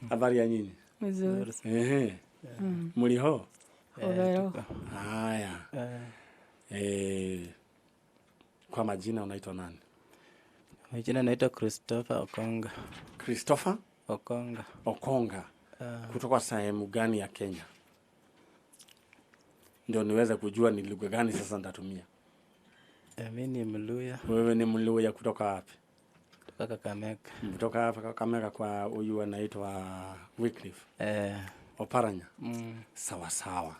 Habari ya nyinyi? Mzuri. Mliho? Overo. Haya. Kwa majina unaitwa nani? Majina naitwa Christopher Okonga. Christopher Okonga. Okonga. Kutoka sehemu gani ya Kenya? Ndio niweze kujua ni lugha gani sasa nitatumia. Mimi ni Mluya. Wewe ni Mluya kutoka wapi? Kutoka Kakamega. Kutoka hapa Kakamega kwa huyu anaitwa Wycliffe. Oparanya. Sawa sawa.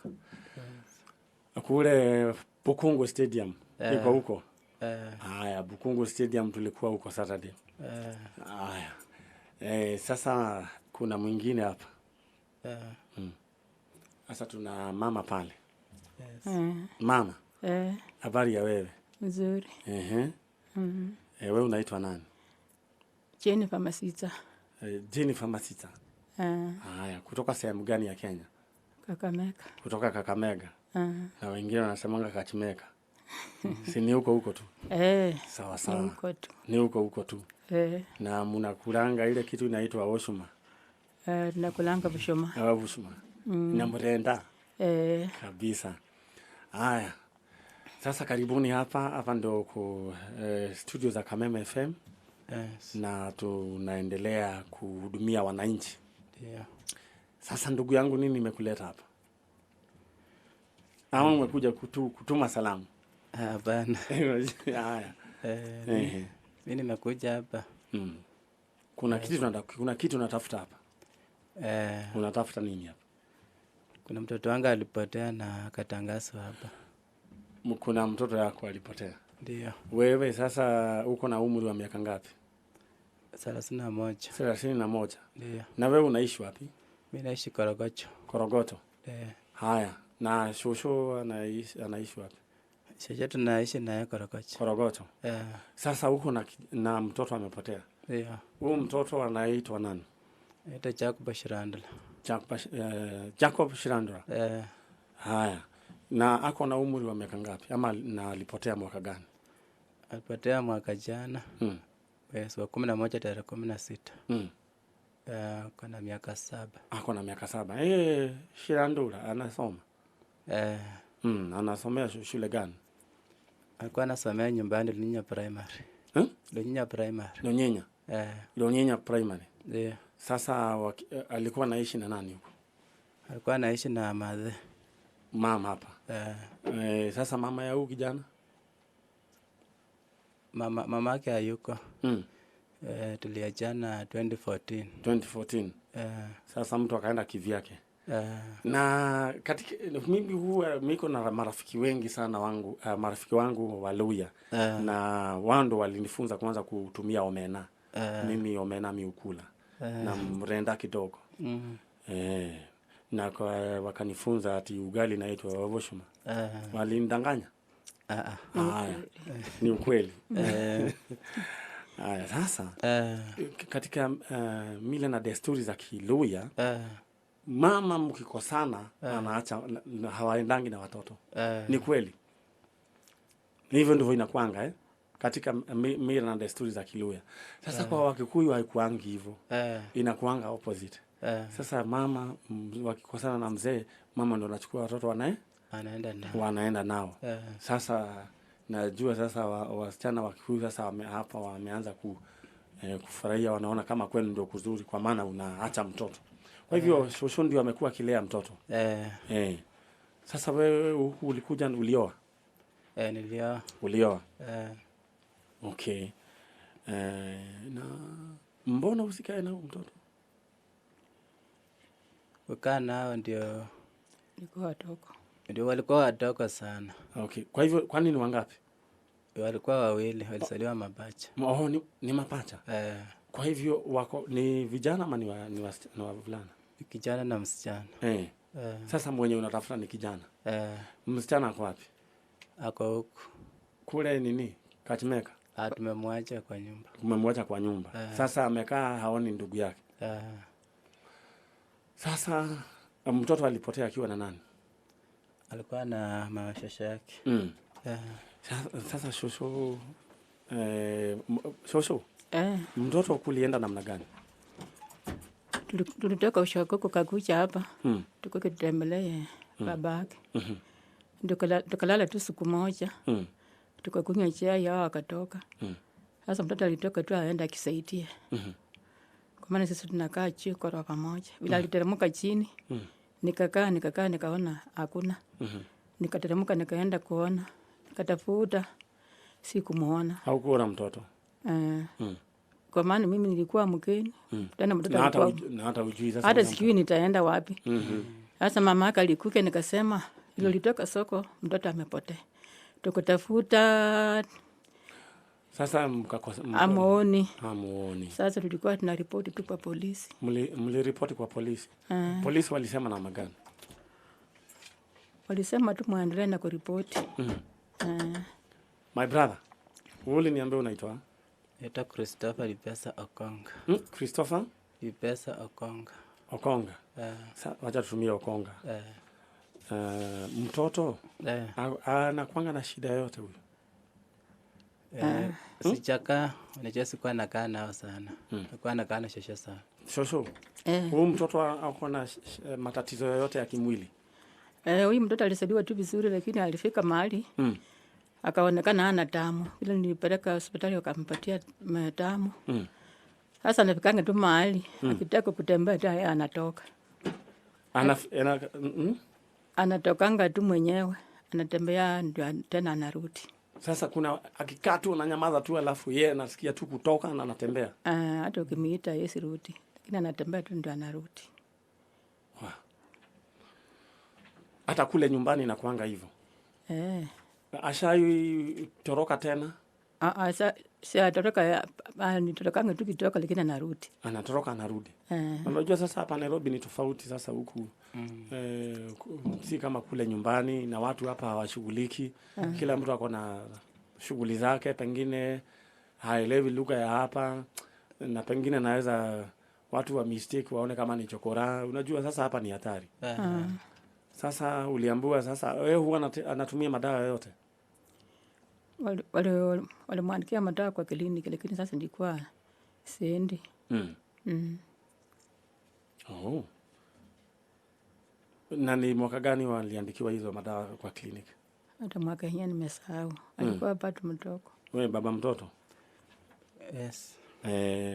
Kule Bukungu Stadium. Iko huko? Haya, Bukungu Stadium tulikuwa huko Saturday. Haya. Sasa kuna mwingine hapa. Sasa tuna mama pale. Yes. Mama. Habari ya wewe? Mzuri. Wewe unaitwa nani? Jennifer Masita. Jennifer Masita. Haya, kutoka sehemu gani ya Kenya? Kakamega. Kutoka Kakamega. Na wengine wanasemanga Kachimeka. Si ni huko tu? Sawa sawa. Ni huko tu. Ni huko tu. Na mnakulanga ile kitu inaitwa oshuma. Tunakulanga bushuma. Bushuma. Na mrenda. Kabisa. Haya. Sasa karibuni hapa ndo ku studio za Kameme FM. Yes. Na tunaendelea kuhudumia wananchi. Ndio. Sasa ndugu yangu, nini nimekuleta hapa? Ama umekuja kutuma salamu? Hapana. Haya. Mimi nimekuja hapa. Kuna kitu natafuta hapa. Unatafuta nini hapa? Kuna mtoto wangu alipotea na akatangazwa hapa. Kuna mtoto yako alipotea? Ndio. Wewe sasa uko na umri wa miaka ngapi? 31. 31. Ndio. Na wewe unaishi wapi? Mimi naishi Korogocho. Korogocho. Haya. Na shosho anaishi wapi? Shosho tunaishi naye Korogocho. Korogocho. Sasa uko na mtoto amepotea. Ndio. Huyo mtoto anaitwa nani? Anaitwa Jacob Shirandula. Jacob Shirandula. Haya. Na ako na umri wa miaka ngapi? Ama na alipotea mwaka gani? Alipotea mwaka jana. Mwezi wa 11 tarehe 16. Ako na miaka 7. Ako na miaka 7. Shirandula anasoma? Anasomea shule gani? Alikuwa anasomea nyumbani Lunyenya Primary. Lunyenya Primary. Lunyenya? Lunyenya Primary. Ndio. Sasa alikuwa anaishi na nani huko? Alikuwa anaishi na madhe. Mama hapa. Sasa mama ya huyu kijana? Mama yake hayuko. Tuliachana 2014. 2014. Sasa mtu akaenda kivyake. Na katika mimi huwa niko na marafiki wengi sana marafiki wangu wa Luya. Na wao ndo walinifunza kwanza kutumia omena. Mimi omena miukula. Na mrenda kidogo. Na wakanifunza ati ugali inaitwa ovoshuma. Walinidanganya? Ni ukweli. Sasa katika mila na desturi za Kiluya, mama mkikosana anaacha, hawaendangi na watoto. Ni kweli? Hivyo ndivyo inakuanga katika mila na desturi za Kiluya. Sasa kwa Wakikuyu haikuangi hivyo. Inakuanga opposite. Sasa mama wakikosana na mzee, mama ndo anachukua watoto wanaenda nao. Sasa najua sasa wasichana wa Kikuyu sasa hapa wameanza kufurahia, wanaona kama kweli ndio kuzuri, kwa maana unaacha mtoto. Kwa hivyo shosho ndio amekuwa kilea mtoto. Sasa wewe ulikuja ulioa? Nilioa. Ulioa? Okay. Na mbona usikae na mtoto? Kukaa nao ndio Nilikuwa wadogo. Ndio walikuwa wadogo sana. Okay. Kwa hivyo kwa nini wangapi? Walikuwa wawili, walizaliwa mapacha. Ni mapacha? Kwa hivyo wako ni vijana ama ni wavulana? Kijana na msichana. Sasa mwenye unatafuta ni kijana. Msichana ako wapi? Ako huku. Kule nini? Kachimeka? Tumemwacha kwa nyumba. Umemwacha kwa nyumba. Sasa amekaa haoni ndugu yake. Sasa mtoto alipotea akiwa na nani? Alikuwa na mama shosho yake. Sasa shosho shosho. Mtoto kulienda namna gani? tulitoka ushago kukakuja hapa. Tukatembelee babake. Tukalala tu siku moja. Tukakunywa chai hao akatoka. Sasa mtoto alitoka tu aenda kisaidia. Kwa maana sisi tunakaa chini ghorofa moja. Bila aliteremka chini. Nikakaa nikaona hakuna. Nikateremka nikaenda kuona. Nikatafuta sikumuona. Haukuona mtoto? Kwa maana mimi nilikuwa mgeni. Tena mtoto hata hujui sasa. Hata sijui nitaenda wapi. Sasa mama yake alikuja nikasema ile litoka soko mtoto amepotea. Tukatafuta sasa amuoni. Sasa tulikuwa tunaripoti tu kwa polisi. Mliripoti kwa polisi? Polisi walisema namna gani? Walisema tu muendelee na kuripoti. My brother, wewe niambie unaitwa? Naitwa Christopher Lipesa Okonga. Christopher Lipesa Okonga. Okonga. Wacha tutumie Okonga. Mtoto anakuanga na shida yote huyo? Sijakaa, unajua sikuwa nakaa nao sana. Nilikuwa nakaa na shosho sana. Shosho? Huyu mtoto ako na matatizo yoyote ya kimwili? Huyu mtoto alisaidiwa tu vizuri, lakini alifika mahali akaonekana hana damu. Bila nilipeleka hospitali wakampatia damu. Sasa anafikanga tu mahali akitaka kutembea tu anatoka. Anatokanga tu mwenyewe, anatembea ndio tena anarudi. Sasa kuna akikaa tu ananyamaza tu alafu yeye anasikia tu kutoka na anatembea. Hata ukimiita yesi rudi, lakini anatembea tu ndio anarudi. Hata kule nyumbani inakuanga hivyo. Ashai toroka tena? Si atoroka, nitorokanga tu kitoka lakini anarudi. Anatoroka anarudi. Unajua sasa hapa Nairobi ni tofauti sasa huku. Si kama kule nyumbani na watu hapa hawashughuliki. Kila mtu ako na shughuli zake, pengine haelewi lugha ya hapa na pengine naweza watu wa mistake waone kama ni chokora. Unajua sasa hapa ni hatari. Sasa uliambiwa sasa wewe huwa anatumia madawa yote? Walimwandikia madawa kwa kliniki lakini sasa nilikuwa siendi. Na ni mwaka gani waliandikiwa hizo madawa kwa kliniki? Hata mwaka yenyewe nimesahau. Alikuwa bado mdogo. Wewe baba mtoto? Yes.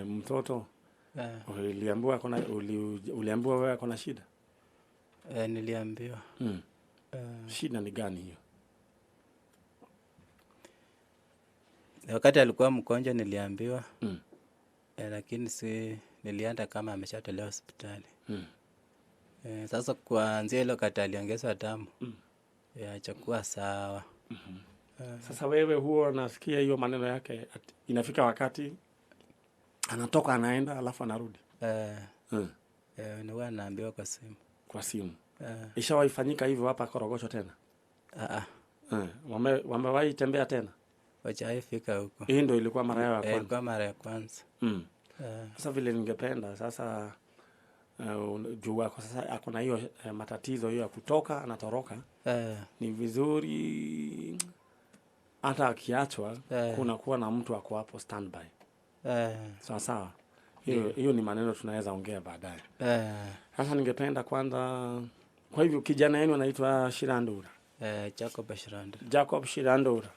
Mtoto? Uliambiwa wewe ako na shida? Niliambiwa. Shida ni gani hiyo? Wakati alikuwa mgonjwa niliambiwa. Lakini nilienda kama ameshatolewa hospitali. Sasa kuanzia ile wakati aliongezwa damu. Chakuwa sawa. Sasa wewe huo unasikia hiyo maneno yake inafika wakati anatoka anaenda alafu anarudi? Huwa naambiwa kwa simu. Kwa simu? Ishawaifanyika hivyo hapa Korogocho tena? Wamewahi tembea tena? Wachaifika huko. Hii ndio ilikuwa mara ya kwanza? Ilikuwa mara ya kwanza. Sasa vile ningependa sasa juu ako sasa ako na hiyo matatizo hiyo ya kutoka anatoroka. Ni vizuri hata akiachwa kuna kuwa na mtu ako hapo standby. Sawa. Hiyo ni maneno tunaweza ongea baadaye. Sasa ningependa kwanza, kwa hivyo kijana yenu anaitwa Shirandura? Jacob Shirandura. Jacob Shirandura.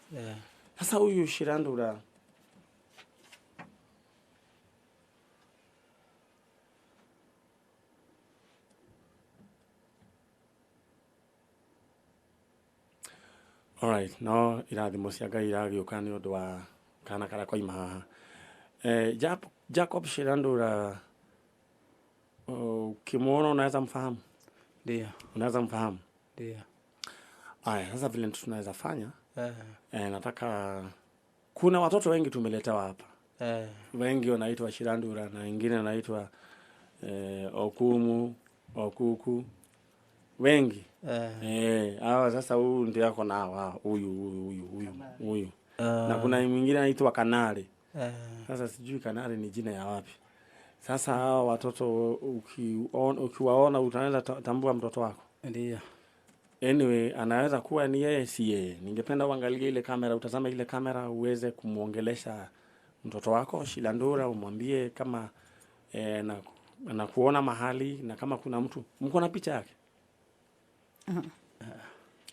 Sasa huyu Shirandura Alright, no irathimo cia Ngai iragĩũka nĩ ũndũ wa kana kara koima haha. Jacob Shirandura, ukimwona unaweza mfahamu? Ndio. Unaweza mfahamu? Ndio. Haya, sasa vile tunaweza fanya, nataka kuna watoto wengi tumeletewa hapa. Wengi wanaitwa Shirandura na wengine wanaitwa Okumu, Okuku. Wengi. Hawa sasa huyu ndio yako na hawa huyu. Na kuna mwingine anaitwa Kanari. Sasa sijui Kanari ni jina ya wapi. Sasa hawa watoto ukiwaona utaweza tambua mtoto wako? Ndio. Anyway, anaweza kuwa ni yeye si yeye. Ningependa uangalie ile kamera, utazama ile kamera uweze kumuongelesha mtoto wako Shirandura, umwambie kama na na kuona mahali, na kama kuna mtu mko na picha yake.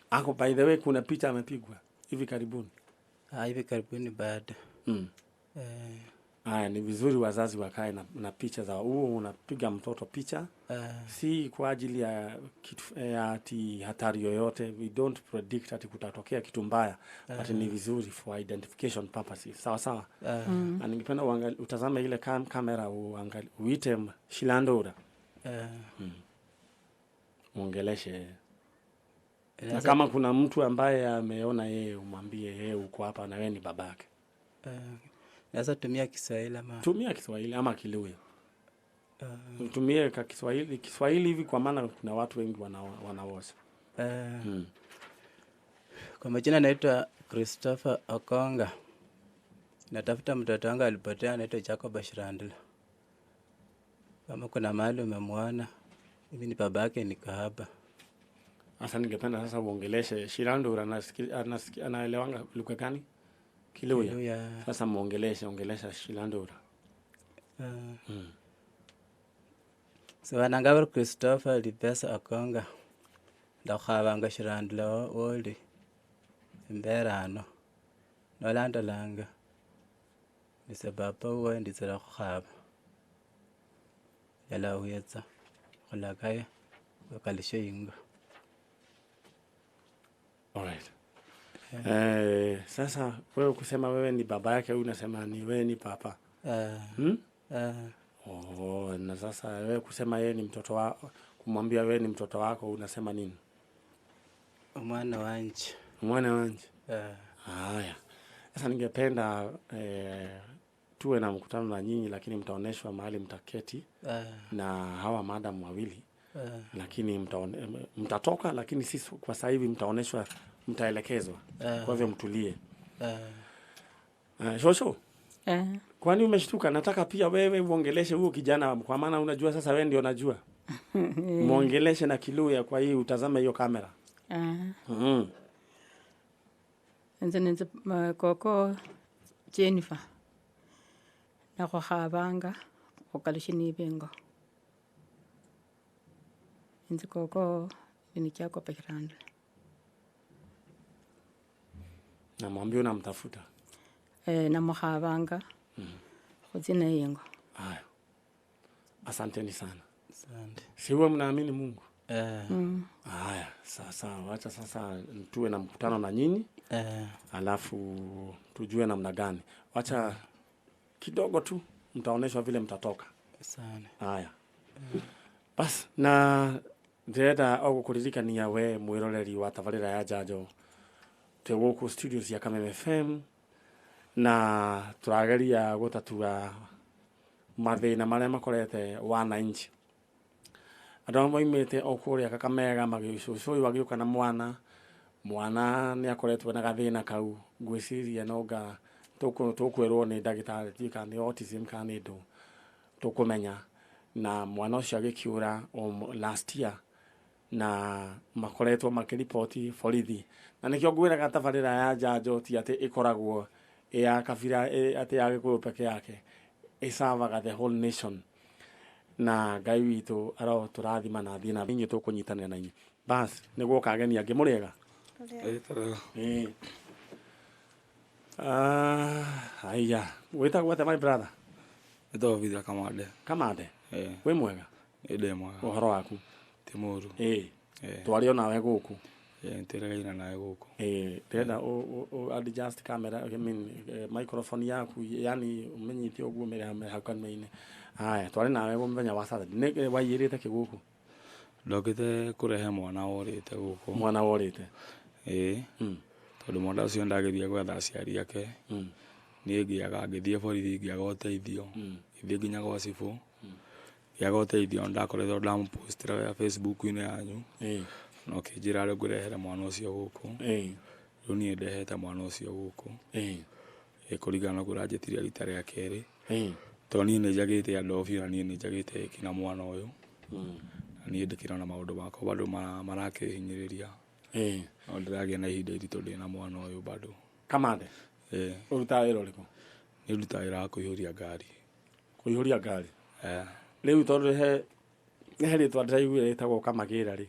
Ako by the way kuna picha amepigwa hivi karibuni. Hivi karibuni baada. Ni vizuri wazazi wakae na picha za huo unapiga mtoto picha. Si kwa ajili ya kitu ati hatari yoyote. We don't predict ati kutatokea kitu mbaya. But ni vizuri for identification purposes. Sawa sawa. Na ningependa utazame ile kamera uite Shilandora. Muongeleshe. Na kama kuna mtu ambaye ameona yeye umwambie yeye uko hapa na wewe ni babake. Naweza tumia Kiswahili ama tumia Kiswahili ama Kiluya. Tumie kwa Kiswahili hivi kwa maana kuna watu wengi wanaosha. Kwa majina naitwa Christopher Okonga. Natafuta mtoto wangu alipotea anaitwa Jacob Shirandula. Kama kuna mahali umemwona, mimi ni babake ni kahaba. Sasa ningependa sasa uongeleshe Shirandula, anaelewanga lugha gani? Kiluya. Sasa ongelesha Shilandora. So anangabro Christopher Lipesa Okonga. Ndakhabanga Shirandula oli. Mberano. Nolanda langa. Nisebaba uwe ndizela khaba. Yala uyetsa. Khulakaya. Wakalishe inga. Alright. Sasa wewe kusema wewe ni baba yake au unasema ni wewe ni papa? Na sasa wewe kusema yeye ni mtoto wako, kumwambia wewe ni mtoto wako unasema nini? Mwana wanje. Mwana wanje. Haya. Sasa ningependa tuwe na mkutano na nyinyi, lakini mtaoneshwa mahali mtaketi na hawa madam wawili. Lakini mtatoka, lakini sisi kwa sasa hivi mtaoneshwa, mtaelekezwa. Kwa hivyo mtulie. Shosho. Kwani umeshtuka? Nataka pia wewe uongeleshe huo kijana, kwa maana unajua sasa wewe ndio unajua. Muongeleshe na Kiluya, kwa hiyo utazame hiyo kamera. Nze koko Jennifer. Na kwa khabanga okalishe nibengo. Nze koko ni chako Shirandula. Na mwambie unamtafuta. Na mukhabanga. Kuzina yengo. Haya. Asanteni sana. Asante. Siwe mnaamini Mungu? Haya, sasa wacha sasa tuwe na mkutano na nyinyi. Alafu tujue namna gani. Wacha kidogo tu mtaoneshwa vile mtatoka. Sana. Haya. Bas na ndenda ogukuririka ni yawe mwiroreri wa tabarira ya Jajo. Tewoku studios ya Kameme FM na turageria gutatua mathina maria makorete wananchi. Andũ moimĩte okuria Kakamega magĩcucũi wagiuka na mwana ni akoretwo na gathina kau ngwiciria noga tukwirwo ni ndagitari tika ni autism kana ndo tukumenya na mwana ucio agikiura last year na makoretwo makiripoti borithi na nikio ngwiraga tabarira ya Jajo ti ati ikoragwo ya kabira ati ya gikuyu peke yake isavaga the whole nation na Ngai witu aro turathima na thina binyi tukunyitanira na inyi bas niguo kageni angi muriega aya wita gwete my brother ito vida kamade we mwega ede mwega uhoro waku timuru twario nawe guku ntiregeina nawe guku tenda o adjust camera I mean microphone yaku yani umenyite oguo mere hakane haya twari nawe gumenya wasatha ne wayirite kiguku ndokite kurehe mwana worite guku mwana worite tondu mwana ucio ndagithia gwetha aciari ake ni ngiaga ngithie borithi ngiaga uteithio ngithie nginya gwa cibu ngiaga uteithio ndakoretwo ndampostira ya Facebook-ini yanyu no kinjira ari ngurehere mwana ucio guku riu nie ndehete mwana ucio guku kurigana kuranjetiria rita ria keri to nie ni njagite andobi na nie ni njagite kina mwana uyu na nie ndikira na maundu makwa bado marakihinyiriria no ndiragia na ihinda iritu ndi na mwana uyu bado kamande uruta wira uriku ni ruta wira kuihuria ngari kuihuria ngari Riu tondu he ritwa ndiraiguire ritagwo Kamagira ri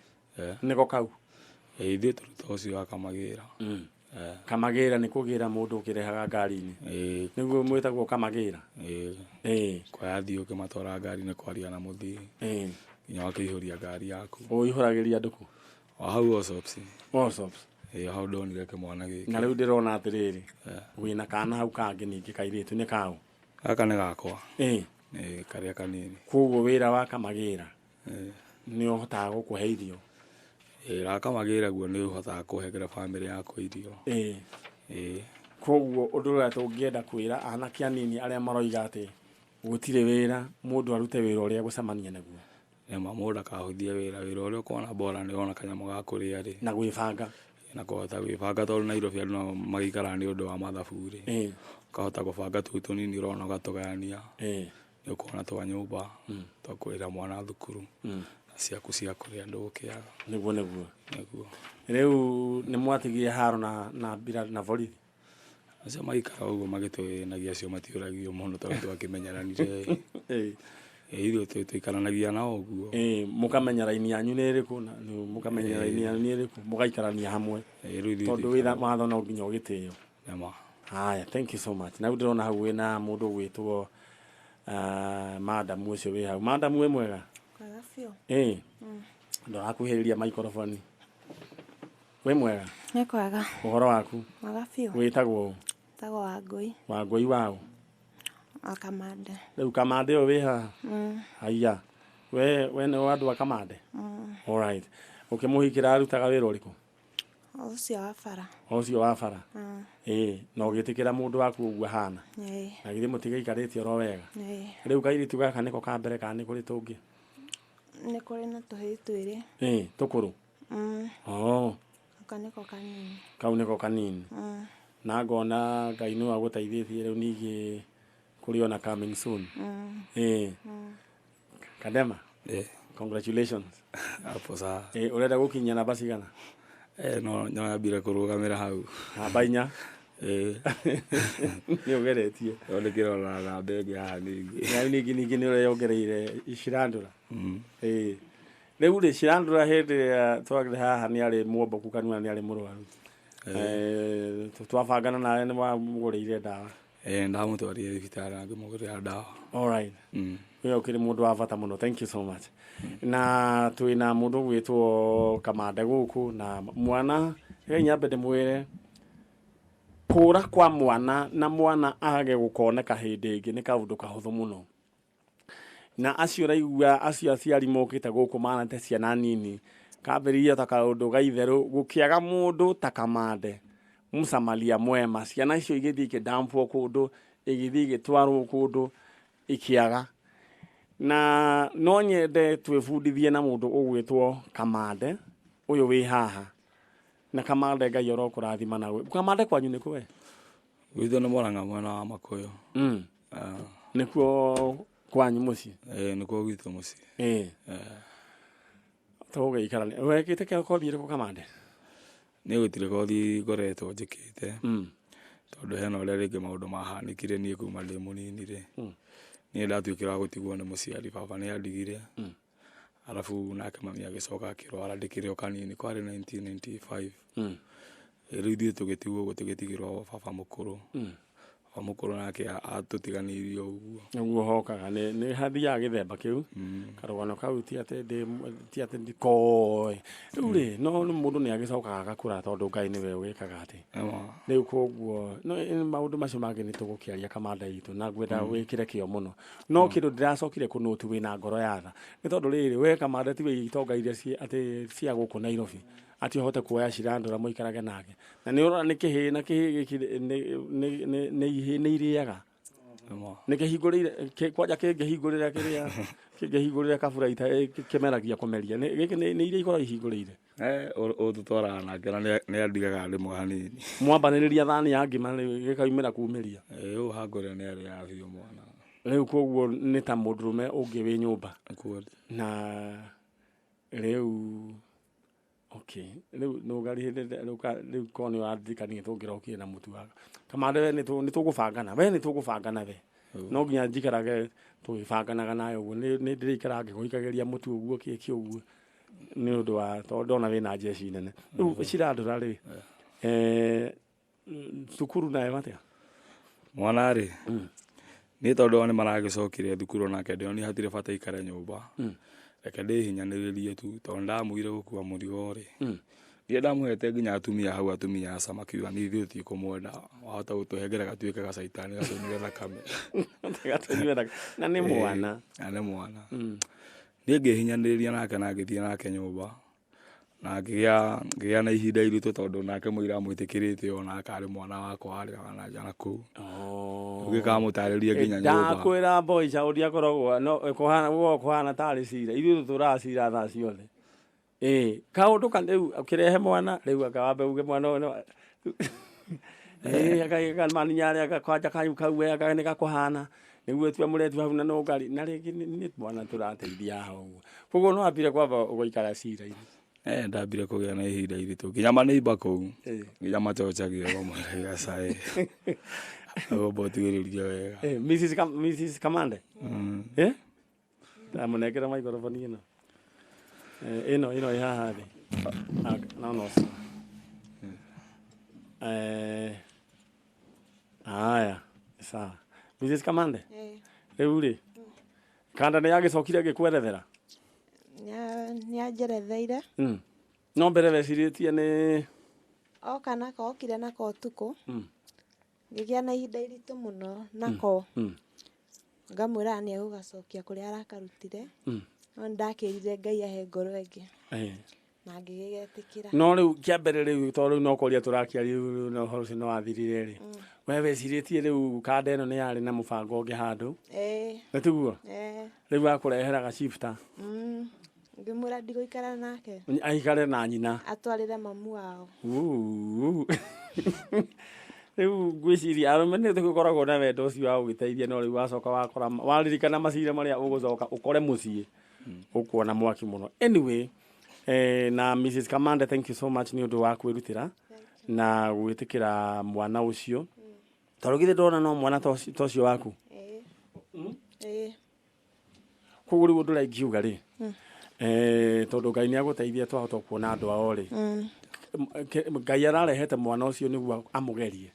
niko kau ithuĩ tũruta ũcio wa Kamagira. Kamagira nĩ kũgĩra mũndũ ũkĩrehaga ngari-inĩ nĩguo mwĩtagwo Kamagira. Kwaya thiĩ ũkĩmatwara ngari-inĩ kwaria na mũthii nginya wakĩihũria ngari yaku. Ũihũragĩria andũ kũ? O hau Allsops. Allsops. Hau ndonire kĩmwana gĩkĩ. Na rĩu ndĩrona atĩrĩrĩ wĩna kana hau kangĩ ningĩ kairĩtu nĩ kaũ? Gaka nĩ gakwa. Karĩa kanini. Koguo wĩra wa Kamagira nĩ ũhotaga gũkũhe irio? Wĩra wa Kamagira guo nĩ ũhotaga kũhengera bamĩrĩ yaku irio. Koguo ũndũ ũrĩa tũngĩenda kwĩra anake anini arĩa maroiga atĩ gũtirĩ wĩra mũndũ arute wĩra ũrĩa egũcemania naguo. Nĩma mũndũ akahũthia wĩra ũrĩa ũkuona bora nĩ wona kanyamũ ga kũrĩa rĩ. Na gwĩbanga. Na kũhota gwĩbanga tondũ Nairobi andũ magĩikaraga nĩ ũndũ wa mathabu rĩ. Ũkahota gũbanga tũu tũnini ũrona ũgatũgayania. Nĩ ũkuona twa nyũmba twa kũrĩhĩra mwana thukuru na ciaku cia kũrĩa ndũgũkĩaga. Nĩguo. Rĩu nĩ mwatigire haro na mbira na borithi? Acio magĩikara ũguo magĩtũĩnagia acio matiũragio mũno tondũ twakĩmenyeranire. Ithuĩ tũikaranagia nao ũguo. Mũkamenya raini yanyu nĩ ĩrĩkũ na mũkamenya raini yanyu nĩ ĩrĩkũ mũgaikarania hamwe tondũ wĩra watho no nginya ũgĩtĩo. Haya, thank you so much. Na ndĩrona hau wĩna mũndũ gwĩtwo madam ũcio wĩ hau. Madam wĩ mwega? Kwega biũ. Ndũrakuhĩrĩria microphone. Wĩ mwega? Nĩ kwega. Ũhoro waku? Mwega biũ. Wĩtagwo ũ? Wĩtagwo Wangũi. Wangũi waũ? Wa Kamande. Rĩu Kamande ũyũ wĩ haha? Haiya. We nĩ wa andũ a Kamande? Alright. Ũkĩmũhikĩra arutaga wĩra ũrĩkũ? Ũcio wa bara. Ũcio wa bara? Na ũgĩtĩkĩra mũndũ waku ũguo ahana? Na githĩ mũtigaikarĩte oro wega? Rĩu kairĩtu gaka nĩko ka mbere kana nĩ kũrĩ tũngĩ? Nĩ kũrĩ na tũhĩĩ twĩrĩ. Tũkũrũ? Aka nĩko kanini. Kau nĩko kanini? Na ngona Ngai nĩ agũteithĩtie rĩu ningĩ kũrĩ ona coming soon. Kadema? Congratulations. Hapo sawa. Ũrenda gũkinyia namba cigana? No nyambire kũrũgamĩra hau. Namba 4? Nĩ ũgeretie. Ndĩkĩrora namba ĩngĩ haha ningĩ. Na ningĩ nĩ ũreyongereire Shirandula. Rĩu rĩ Shirandula hĩndĩ ĩrĩa twagire haha nĩ arĩ muomboku kanua nĩ arĩ mũrwaru. Twabangana nawe nĩ wamũgũrĩire ndawa? Ndamũtwarire thibitarĩ na ngĩmũgũrĩra ndawa. Alright. Wewe ũkĩrĩ mũndũ wa bata mũno. Thank you so much. Na twĩna mũndũ gwĩtwo Kamande gũkũ na mwana nyambe ndĩmwĩre kũra kwa mwana na mwana age gũkoneka hĩndĩ ĩngĩ nĩ kaũndũ kahũthũ mũno. Na acio raigua acio aciari mokĩte gũkũ manate ciana nini kambĩrĩria ta kaũndũ gaitherũ gũkĩaga mũndũ ta Kamande mũcamaria mwema. Ciana icio igĩthiĩ ikĩdampwo kũndũ igĩthiĩ igĩtwarwo kũndũ ikĩaga. Na no nyende twĩbundithie na mũndũ ũgwĩtwo Kamande ũyũ wĩ haha. Na Kamande Ngai orokũrathima nawe. Kamande kwanyu nĩ kũwe? Gwitũ nĩ Mũrang'a mwena wa Makuyu. Nĩkuo kwanyu mũciĩ? Nĩkuo gwitũ mũciĩ. Tũgũgĩikarania. Wekĩte kothi ĩrĩkũ Kamande? Niĩ gũtirĩ kothi ngoretwo njĩkĩte tondũ hena ũrĩa rĩngĩ maũndũ mahanĩkire niĩ kuma ndĩ mũnini rĩ. Niĩ ndatuĩkire wa gũtigwo nĩ mũciari, baba nĩ andigire. Arabu nake mami agĩcoka akĩrwara ndĩkĩrĩ o kanini, kwarĩ 1995. Rĩu ithuĩ tũgĩtigwo ũguo tũgĩtigĩrwo baba mũkũrũ. Baba mũkũrũ nake atũtiganirie ũguo. Nĩguo hokaga nĩ hathiaga gĩthemba kĩu. Karũgano kau ti atĩ ndikoĩ. Rĩu rĩ no mũndũ nĩ agĩcokaga agakũra tondũ Ngai nĩwe ũgĩkaga atĩ. Rĩu koguo maũndũ macio mangĩ nĩ tũgũkĩaria Kamande witũ na ngwenda wĩkĩre kĩo mũno. No kĩndũ ndĩracokire kũnũtu wĩna ngoro ya tha. Nĩ tondũ rĩrĩ we Kamande tiwe itonga iria atĩ cia gũkũ Nairobi. Ati hote kuoya Shirandula mũikarage nake. Na nĩ ũrona nĩ kĩhĩ na kĩhĩ nĩ ihĩ nĩ irĩaga. Nĩ kĩhingũrĩire kwanja kĩngĩhingũrĩra kĩrĩa kĩngĩhingũrĩra kaburaita kĩmeragia kũmeria. Gĩkĩ nĩ iria ikoragwo ihingũrĩire. Ũtũtwaraga nake na nĩ andigaga rĩmwe hanini. Mwambanĩrĩria thani ya ngima gĩkaumĩra kumĩria. Ũyũ hangũrĩa nĩ arĩaga biũ mwana. Rĩu koguo nĩ ta mũndũrũme ũngĩ wĩ nyũmba. Na rĩu okay. Rĩu rĩu koni wa thikani tũngĩrokire na mũtu waka. Kamande we nĩ tũgũbangana. We nĩ tũgũbangana we. no nginya njikarage tugibanganaga nayo uguo ni ndirikarange guikageria mutu uguo kiki uguo ni undu wa tondu na wina jeshi nene riu cirandura ri thukuru nayo atia mwana ri ni tondu ni maragicokire thukuru nake ndioni hatire bata ikare nyumba reke ndihinyaniririe tu tondu ndamwire gukua murigo ri ndio ndamuhete nginya atumia hau atumia sama kiuga ni ithuĩ tikumwenda wahota gutuhengera gatuĩke gacaitani gatunire thakame na nĩ mwana niĩ ngĩhinyanĩrĩria nake na ngĩthiĩ nake nyũmba na ngĩgĩa na ihinda iritũ tondũ nake mũira amwĩtĩkĩrĩte ona akarĩ mwana wakwa arĩaga na nja na kũu ngĩkamũtarĩria nginya nyũmba ndakwĩra boys aundi akoragwo no kũhana tarĩ cira ithuĩ tũracira thaa ciothe kaundu kaneu ukirehe mwana riu akawambe uge mwana no akaikamaninyare akakwanja kayu kauwe akane gakuhana niguo twa muretu hau na no ngari na ringi ni mwana turateithia hau koguo no ambire kwamba ugoikara cira-ini ndambire kugĩa na ihinda iritũ nginya maneiba kũu nginya macocagia gomwe gacaĩ agomba ũtigĩrĩria wega Mrs. Kamande ndamunengera microphone ino ino ihaha thi no aya sawa Mrs. Kamande riu ri kanda ni yagicokire gikwerethera ni anjeretheire no mbere weciritie ni kana kokire nako utuku ngigia na ihinda iritu muno nako ngamwira ni agugacokia kuria arakarutire no ndakirire Ngai ahe ngoro ingi na ngigetikira no riu kiambere riu to riu no koria turakiari no horo no athirire ri we weciritie riu kanda ino ni yari na mubango ungi handu natiguo riu akurehera ga shifta ngimwira ndiguikara nake aikare na nyina atwarire mamu wao riu ngwiciria arume ni tukoragwo na wendo ucio wa gugiteithia no riu wacoka wakora waririkana macira maria ugucoka ukore mucii ukuona mwaki muno anyway na Mrs. Kamande thank you so much ni undu wa kwirutira na gwitikira mwana ucio tarugire ndona no mwana tocio waku kuguri undu la giuga ri tondu Ngai ni aguteithia twahota kuona andu ao ri Ngai ararehete mwana ucio niguo amugerie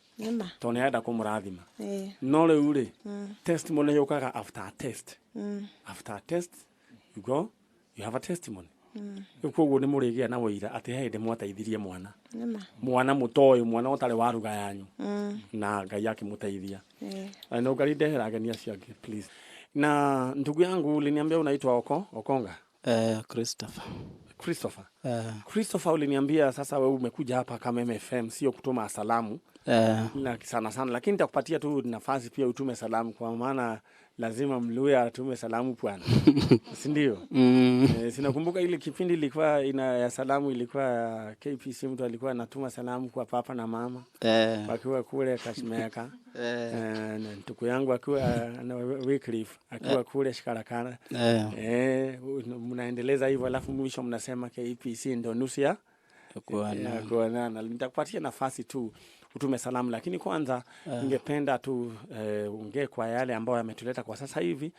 to ni enda kumurathima no riu ri testimony yukaga after a test you have a testimony koguo ni murigia na wira ati hende mwateithirie mwana mutoyo mwana utari waruga yanyu na Ngai yake muteithia no Ngai ndeheragenia ciake please na ndugu yangu uliniambia unaitwa Okonga Christopher uliniambia sasa wewe umekuja hapa kama FM sio kutuma salamu na sana lakini nitakupatia tu nafasi pia utume salamu kwa maana lazima Mluya atume salamu bwana si ndio sinakumbuka ile kipindi ilikuwa ya salamu ilikuwa KPC mtu alikuwa anatuma salamu kwa papa na mama wakiwa kule Kashmeka ndugu yangu akiwa na Wycliffe akiwa kule Shikarakana mnaendeleza hivyo alafu mwisho mnasema KPC ndio nusu ya kuonana nitakupatia nafasi tu utume salamu lakini kwanza ningependa tu ongee kwa yale ambayo yametuleta kwa sasa hivi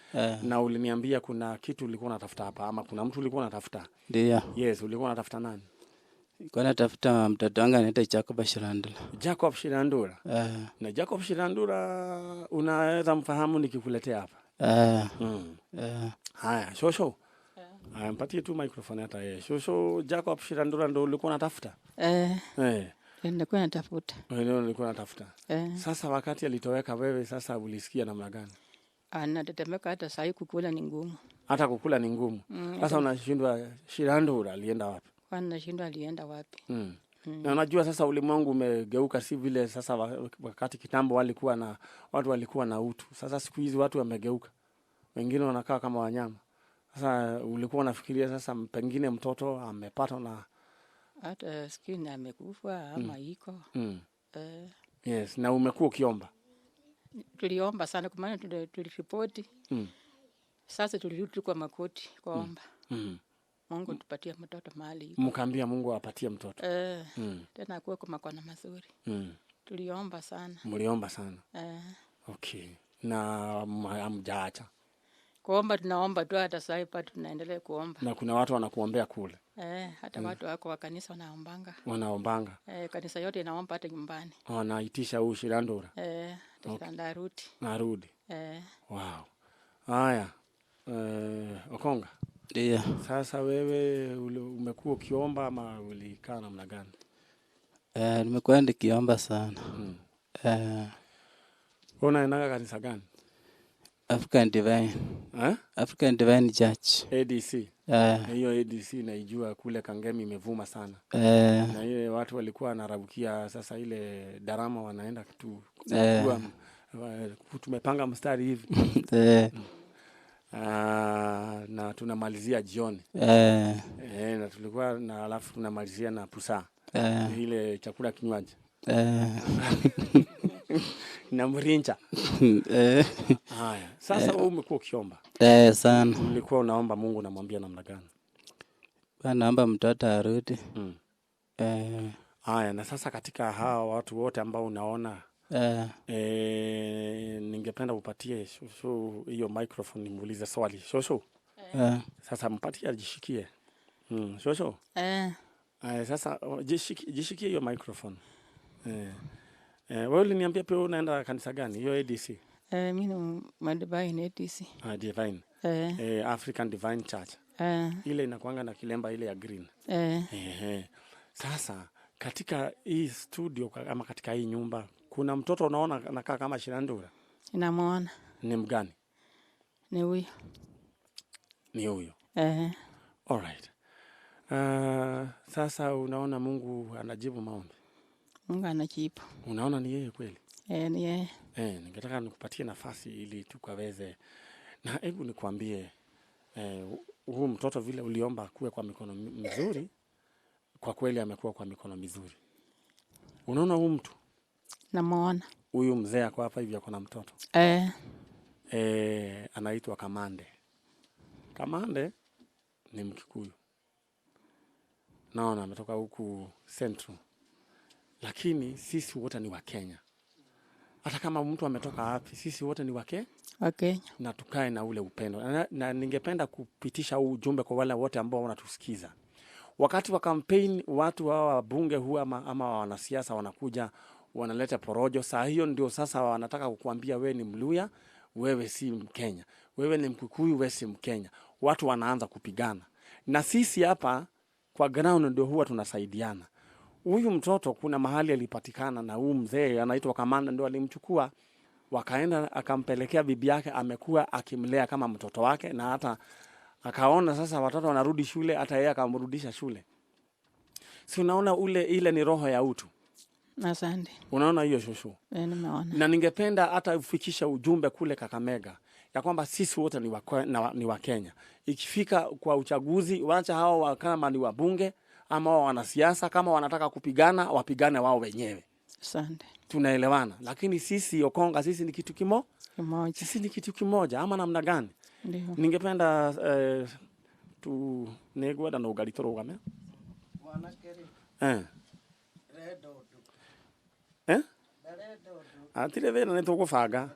na uliniambia kuna kitu ulikuwa unatafuta hapa ama kuna mtu ulikuwa unatafuta ndio yes ulikuwa unatafuta nani nilikuwa natafuta mtoto wangu anaitwa Jacob Shirandula na Jacob Shirandula unaweza mfahamu nikikuletea hapa haya shosho mpatie tu microphone hata yeye shosho Jacob Shirandula ndo ulikuwa unatafuta nilikuwa natafuta nilikuwa natafuta sasa wakati alitoweka wewe sasa ulisikia namna gani anatetemeka hata saa hii kukula ni ngumu sasa unashindwa Shirandula alienda wapi na unajua sasa ulimwengu umegeuka si vile sasa wakati kitambo watu walikuwa na utu sasa siku hizi watu wamegeuka wengine wanakaa kama wanyama sasa ulikuwa unafikiria sasa pengine mtoto amepata na hata skini amekufa ama iko yes na umekuwa ukiomba tuliomba sana kwa maana tuliripoti sasa tulirudi kwa makoti kuomba Mungu tupatie mtoto mahali mkaambia Mungu apatie mtoto tena akuwe kwa makona mazuri tuliomba sana mliomba sana okay na hamjaacha. Kuomba tunaomba tu, hata sasa hivi tunaendelea kuomba. Na kuna watu wanakuombea kule. Hata watu wako wa kanisa wanaombanga. Wanaombanga. Kanisa yote inaomba hata nyumbani. Wanaitisha huu Shirandula. Narudi. Wow. Haya. Okonga. Ndio. Sasa wewe umekuwa ukiomba ama ulikaa namna gani? Nimekuwa nikiomba sana. Unaenda kanisa gani? African Divine. African Divine Church. ADC. Hiyo ADC naijua kule Kangemi imevuma sana. Na ile watu walikuwa wanarabukia sasa ile darama wanaenda tumepanga mstari hivi. Na tunamalizia jioni. Na tulikuwa na alafu tunamalizia na pusa. Ile chakula kinywaji. Na mrincha. Haya. Sasa wewe umekuwa ukiomba. Sana. Ulikuwa unaomba Mungu, namwambia namna gani? Naomba mtoto arudi. Haya, na sasa katika hawa watu wote ambao unaona ningependa upatie Shosho hiyo microphone nimuulize swali. Shosho. Sasa mpatie ajishikie. Shosho. Sasa jishikie hiyo microphone. Wewe uliniambia pia unaenda kanisa gani? Hiyo ADC? Mimi ni Divine ADC. Divine. African Divine Church. Ile inakuanga na kilemba ile ya green. Sasa katika hii studio ama katika hii nyumba kuna mtoto unaona anakaa kama Shirandula? Ninamuona. Ni mgani? Ni huyo. Ni huyo. All right. Sasa unaona Mungu anajibu maombi? Mungu anajibu. Unaona ni yeye kweli? Ni yeye. Ningetaka nikupatie nafasi ili tukaweze. Na hebu nikwambie huu mtoto vile uliomba kuwe kwa mikono mizuri, kwa kweli amekuwa kwa mikono mizuri. Unaona huu mtu? Namuona. Huyu mzee ako hapa hivi ako na mtoto. Anaitwa Kamande. Kamande ni Mkikuyu. Naona ametoka huku Central. Lakini sisi wote ni wa Kenya. Hata kama mtu ametoka wapi, sisi wote ni wa Kenya. Na tukae na ule upendo. Na ningependa kupitisha huu ujumbe kwa wale wote ambao wanatusikiza. Wakati wa campaign watu hawa wabunge huwa ama wanasiasa wanakuja wanaleta porojo. Saa hiyo ndio sasa wanataka kukuambia wewe ni Mluya, wewe si Mkenya. Wewe ni Mkikuyu, wewe si Mkenya. Watu wanaanza kupigana. Na sisi hapa kwa ground ndio huwa tunasaidiana. Huyu mtoto kuna mahali alipatikana na huyu mzee anaitwa Kamanda ndio alimchukua, wakaenda akampelekea bibi yake, amekuwa akimlea kama mtoto wake, na hata akaona sasa watoto wanarudi shule, hata yeye akamrudisha shule. Si unaona ile ni roho ya utu. Asante. Unaona hiyo Shosho? Nimeona. Na ningependa hata ufikisha ujumbe kule Kakamega ya kwamba sisi wote ni wa Kenya. Ikifika kwa uchaguzi, waacha hao kama ni wabunge ama wao wanasiasa, kama wanataka kupigana wapigane wao wenyewe. Asante. Tunaelewana. Lakini sisi Okonga, sisi ni kitu kimoja. Sisi ni kitu kimoja ama namna gani? Ndio. Ningependa tu negwada na ugali torogame. Atire vena ne tugufanga.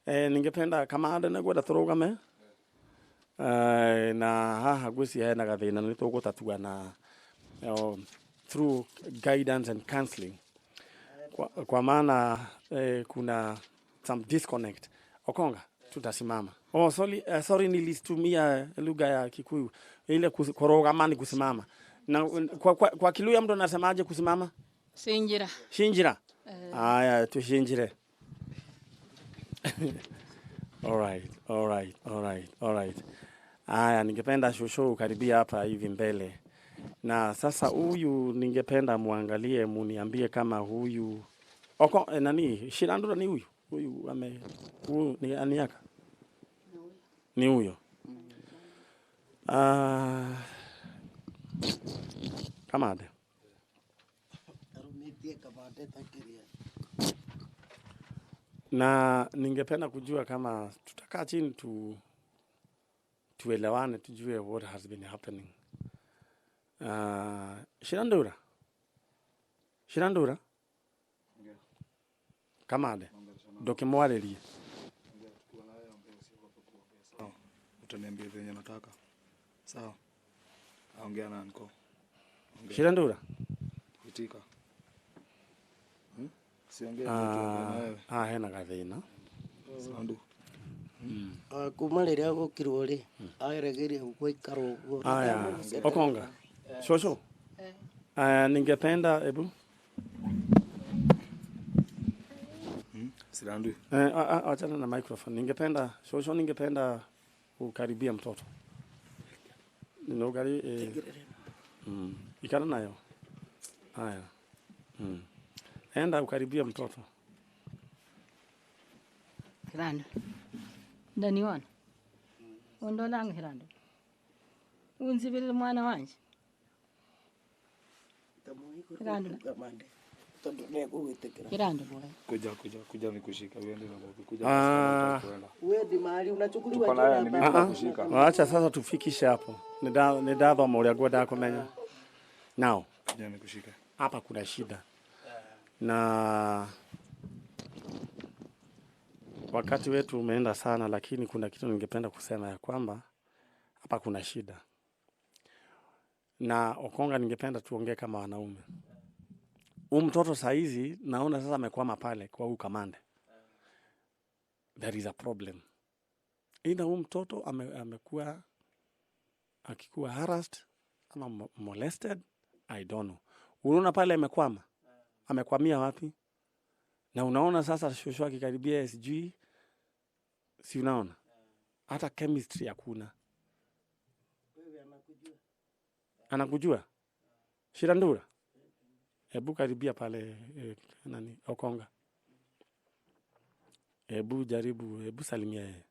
Ningependa kama ada negwada torogame. Na haha gwisi hena gathina ne tugutatua na through guidance and counseling. Kwa maana kuna some disconnect. Okonga, tutasimama. Sorry nilitumia lugha ya Kikuyu. Ile korogama ni kusimama. Na kwa Kiluya mtu anasemaje kusimama? Shinjira. Haya, tushinjire. All right. Haya, ningependa Shosho karibia hapa hivi mbele. Na sasa huyu ningependa muangalie, muniambie kama huyu nani Shirandula ni huyu? Huyu ni aniaka? Ni huyo. Kamande. Na ningependa kujua kama tutakaa chini tuelewane, tujue what has been happening. Shirandula. Kamande. Dokimwarerie. utaniambia venye nataka. Sawa. Aongea na anko. Shirandula. Itika. Siongea na wewe. Hena gathina. Sandu. Kuma riria gukirwo ri ageregeria gukara uguo. Aya, Okonga. Shosho. Ningependa ebu. Sirandu. Achana na microphone. Ningependa ukaribia mtoto. Ninogari ikana nayo. Haya. Enda ukaribia mtoto. Hirando. Ndani wana. Ondolanga hirando. Unsibiri mwana wanje. Hirando. Hirando boy. Kuja nikushika uende na bobi. Kuja. Wewe mahali unachukuliwa jana. Acha sasa tufikishe hapo. Nĩndathoma ũrĩa ngwendaga kũmenya. Now, kuja nikushika. Hapa kuna shida. Na wakati wetu umeenda sana, lakini kuna kitu ningependa kusema ya kwamba hapa kuna shida. Na Okonga, ningependa tuongee kama wanaume. Mtoto saizi naona sasa amekwama pale kwa huyu kamande. There is a problem. Ina mtoto amekuwa akikuwa harassed ama molested, I don't know. Unaona pale amekwama. Amekwamia wapi? Na unaona sasa shosho akikaribia SG, si unaona? Hata chemistry hakuna. Anakujua? Shirandula. Hebu karibia pale nani Okonga. Hebu salimia yeye.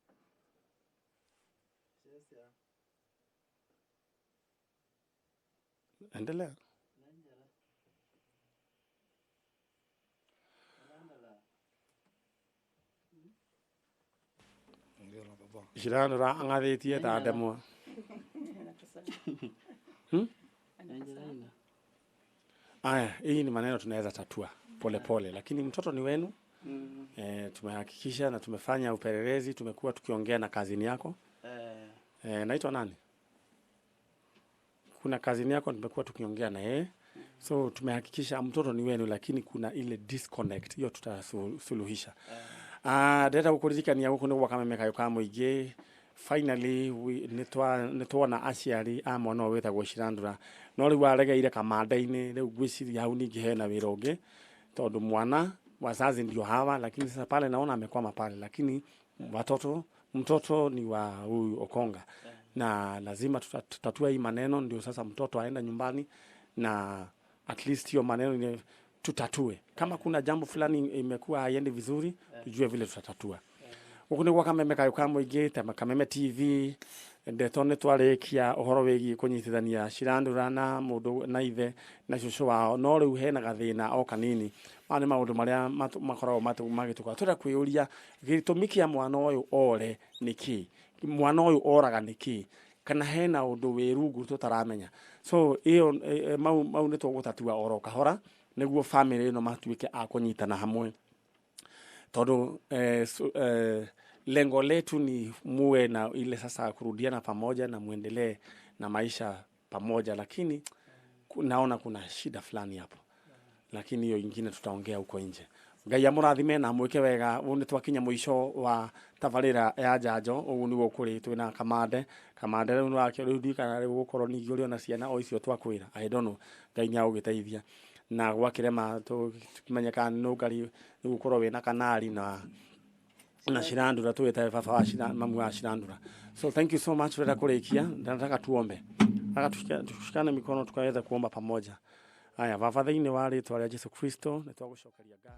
Endelea. Shirandula angathetie ta ndemwa. Hii ni maneno tunaweza tatua pole pole, lakini mtoto ni wenu. Tumehakikisha na tumefanya upelelezi, tumekuwa tukiongea na kazini yako. Naitwa nani? Kuna kazini yako tumekuwa tukiongea na yeye. So tumehakikisha mtoto ni wenu, lakini kuna ile disconnect. Hiyo tutasuluhisha. Data kukurizika ni yako ndio wakamemeka yoka muige. Finally nitwana aciari a mwana wetagwo Shirandula no riu aregeire kamanda-ini riu gwiciria hau ningi hena wira ungi tondu mwana wazazi ndio hawa, lakini sasa pale naona amekwama pale, lakini mtoto ni wa huyu Okonga na lazima tutatua hii maneno ndio sasa mtoto aenda nyumbani na at least hiyo maneno tutatue. Kama kuna jambo fulani imekuwa haiendi vizuri tujue vile tutatatua. Ukuni kwa kameme kayo muingi ta Kameme TV ndetone twarikia uhoro wigi kunyitithania Shirandula na mundu na ithe na shushu wao no riu hena gathina o kanini mane maundu maria makoragwo magituka tura kwiuria gitumikia mwana uyu ore niki mwana uyu oraga niki kana hena undu wirungu tutaramenya. So iyo mau ni tugutatua oro kahora niguo family no matuike a kunyitana hamwe. Todo lengo letu ni muwe na ile sasa kurudiana pamoja na muendelee na maisha pamoja, lakini naona kuna shida fulani hapo, lakini hiyo ingine tutaongea huko nje. Ngai amurathime na mweke wega wone twakinya muisho wa tabarira ya njanjo ugu ni gukuri twina kamande riu wake riu kana riu gukorwo ni iguri ona ciana o icio twakwira I don't know. Ngai nya ugiteithia na gwakirema tukimenyeka no ngari gukorwo wina kanari na Shirandula tuweta baba wa Shirandula, mamu wa Shirandula. So thank you so much for kurikia. Nataka tuombe. Nataka tushikane mikono tukaweza kuomba pamoja. Haya, baba thĩinĩ wa rĩĩtwa rĩa Yesu Kristo nĩ twagũcokeria ngatho.